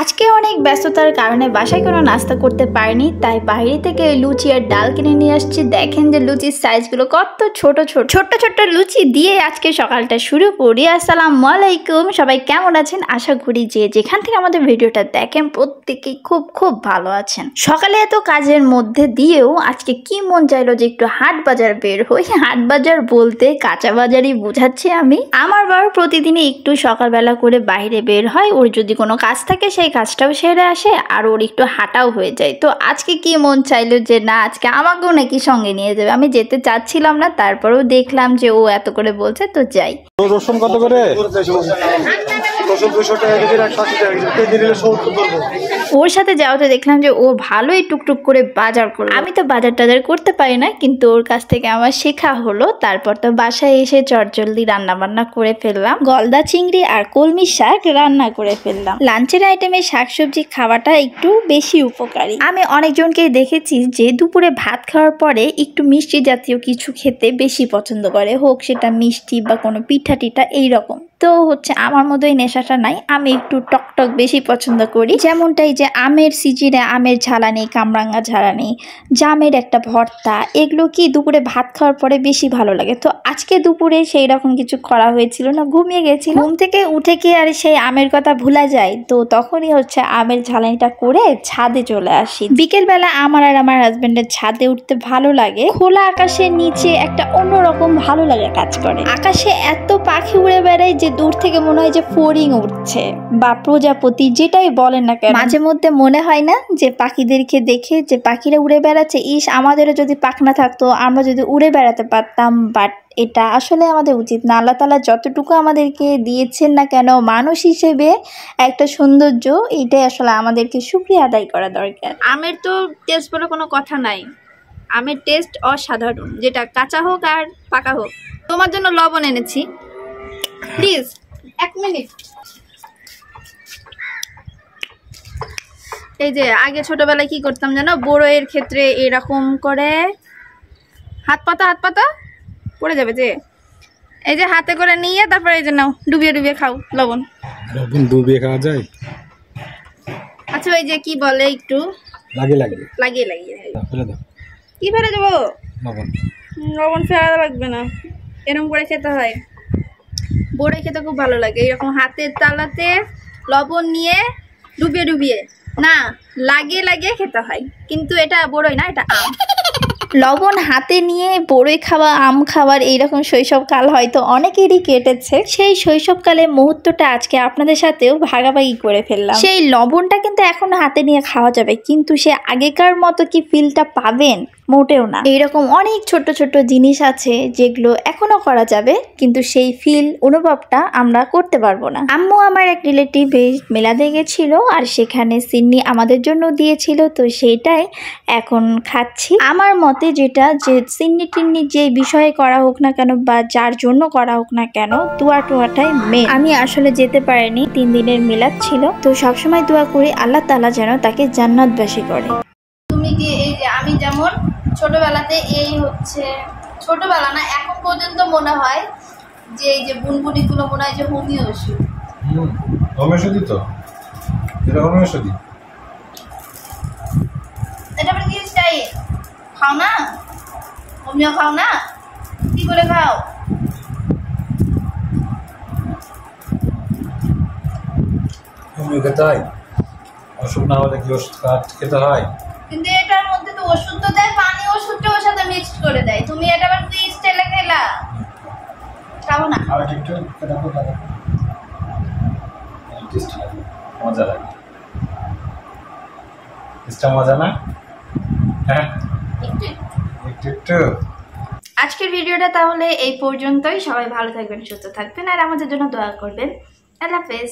আজকে অনেক ব্যস্ততার কারণে বাসায় কোনো নাস্তা করতে পারিনি, তাই বাইরে থেকে লুচি আর ডাল কিনে নিয়ে আসছি। দেখেন যে লুচির সাইজগুলো কত ছোট ছোট ছোট্ট ছোট্ট লুচি দিয়ে আজকে সকালটা শুরু করি। আসসালামু আলাইকুম, সবাই কেমন আছেন? আশা করি যে যেখান থেকে আমাদের ভিডিওটা দেখেন প্রত্যেকেই খুব খুব ভালো আছেন। সকালে এত কাজের মধ্যে দিয়েও আজকে কি মন চাইলো যে একটু হাট বাজার বের হই। হাট বাজার বলতে কাঁচা বাজারই বোঝাচ্ছি আমি। আমার বার প্রতিদিনই একটু সকালবেলা করে বাইরে বের হয়, ওর যদি কোনো কাজ থাকে সেই কাজটাও সেরে আসে আর ওর একটু হাঁটাও হয়ে যায়। তো আজকে কি মন চাইলো যে না আজকে আমাকেও নাকি সঙ্গে নিয়ে যাবে। আমি যেতে চাচ্ছিলাম না, তারপরেও দেখলাম যে ও এত করে বলছে তো যাই। রসুন কত করে? ওর সাথে যাওয়াতে দেখলাম যে ও ভালোই টুকটুক করে বাজার করলো। আমি তো বাজার টাজার করতে পারি না, কিন্তু ওর কাছ থেকে আমার শেখা হলো। তারপর তো বাসায় এসে চটজলদি রান্না বান্না করে ফেললাম। গলদা চিংড়ি আর কলমি শাক রান্না করে ফেললাম। লাঞ্চের আইটেমে শাকসবজি খাওয়াটা একটু বেশি উপকারী। আমি অনেকজনকেই দেখেছি যে দুপুরে ভাত খাওয়ার পরে একটু মিষ্টি জাতীয় কিছু খেতে বেশি পছন্দ করে, হোক সেটা মিষ্টি বা কোনো পিঠা টিঠা এইরকম। তো হচ্ছে আমার মধ্যে নেশাটা নাই, আমি একটু টকটক বেশি পছন্দ করি। যেমনটাই যে আমের সিজনে আমের ঝালানি, কামরাঙ্গা ঝালানি, জামের একটা ভর্তা, এগুলো কি দুপুরে ভাত খাওয়ার পরে বেশি ভালো লাগে। তো আজকে দুপুরে সেই রকম কিছু করা হয়েছিল না, ঘুমিয়ে গেছিল। ঘুম থেকে উঠে কি আর সেই আমের কথা ভুলা যায়? তো তখনই হচ্ছে আমের ঝালানিটা করে ছাদে চলে আসি। বিকেলবেলা আমার আর আমার হাজবেন্ডের ছাদে উঠতে ভালো লাগে। খোলা আকাশের নিচে একটা অন্যরকম ভালো লাগে কাজ করে। আকাশে এত পাখি উড়ে বেড়ায় যে দূর থেকে মনে হয় যে ফড়িং উঠছে বা প্রজাপতি, যেটাই বলেন না কেন। মাঝে মধ্যে মনে হয় না যে পাখিদেরকে দেখে যে পাখিরা উড়ে বেড়াচ্ছে, ইস আমাদেরও যদি পাখনা থাকতো, আমরা যদি উড়ে বেড়াতে পারতাম। বাট এটা আসলে আমাদের উচিত না। আল্লাহ তাআলা যতটুকু আমাদেরকে দিয়েছেন না কেন মানুষ হিসেবে একটা সৌন্দর্য, এইটাই আসলে আমাদেরকে শুকরিয়া আদায় করা দরকার। আমের তো টেস্ট বলে কোনো কথা নাই, আমের টেস্ট অসাধারণ, যেটা কাঁচা হোক আর পাকা হোক। তোমার জন্য লবণ এনেছি, প্লিজ 1 মিনিট। এই যে আগে ছোটবেলায় কি করতাম জানো, বড়ইয়ের ক্ষেত্রে এরকম করে হাত পাতা পড়ে যাবে, যে এই যে হাতে করে নিয়ে তারপরে এই যে নাও ডুবিয়ে ডুবিয়ে খাও লবণ। ডুবিয়ে খাওয়া যায়? আচ্ছা ওই যে কি বলে একটু লাগিয়ে ফেলে দাও। কি ফেলে দেবো? লবণ ফেলা লাগবে না, এরকম করে খেতে হয়। বড়ই খেতে খুব ভালো লাগে, এরকম হাতের তালাতে লবণ নিয়ে ডুবিয়ে না লাগিয়ে খেতে হয়। কিন্তু এটা বড়ই না, এটা আম। লবণ হাতে নিয়ে বড়ই খাওয়া, আম খাওয়ার এইরকম শৈশবকাল হয়তো অনেকেরই কেটেছে। সেই শৈশবকালের মুহূর্তটা আজকে আপনাদের সাথেও ভাগাভাগি করে ফেললাম। সেই লবণটা কিন্তু এখন হাতে নিয়ে খাওয়া যাবে, কিন্তু সে আগেকার মতো কি ফিলটা পাবেন? মোটেও না। এইরকম অনেক ছোট ছোট জিনিস আছে যেগুলো এখনো করা যাবে, কিন্তু সেই ফিল অনুভবটা আমরা করতে পারবো না। আম্মু আমার এক রিলেটিভ মেলাদে গেছিল আর সেখানে সিন্নি আমাদের জন্য দিয়েছিল, তো সেইটাই এখন খাচ্ছি। আমার মতে যেটা যে সিন্নি টিন্নি যে বিষয়ে করা হোক না কেন বা যার জন্য করা হোক না কেন, দোয়া টোয়াটাই মেন। আমি আসলে যেতে পারিনি, 3 দিনের মিলাদ ছিল, তো সবসময় দোয়া করি আল্লাহ তাআলা যেন তাকে জান্নাতবাসী করে। তুমি কি এই যে আমি যেমন ছোটবেলাতে এই হচ্ছে ছোটবেলা না এখন পর্যন্ত মনে হয় যে এই যে বুনবুনিগুলো মনে হয় যে হোমিও ওষুধ। হোমিওপ্যাথি তো, এটা হোমিওপ্যাথি। এটা মানে কি স্টাইল খাও না? হোমিও খাও না? কি করে খাও? হোমিও খেতে হয়? অসুখ না হলে কি ওষুধ খেতে হয়? কিন্তু এটার মধ্যে তো ওষুধ তো দেয়, পানি ওষুধটা ওর সাথে মিক্সড করে দেয়। তুমি এটা আবার কি স্টাইলে খেলা? খাও না? আর একটু খেতে হবে, টেস্ট লাগে, মজা লাগে। টেস্টটা মজা না? হ্যাঁ একটু। আজকের ভিডিওটা তাহলে এই পর্যন্তই। সবাই ভালো থাকবেন, সুস্থ থাকবেন আর আমাদের জন্য দোয়া করবেন। আল্লাহ হাফেজ।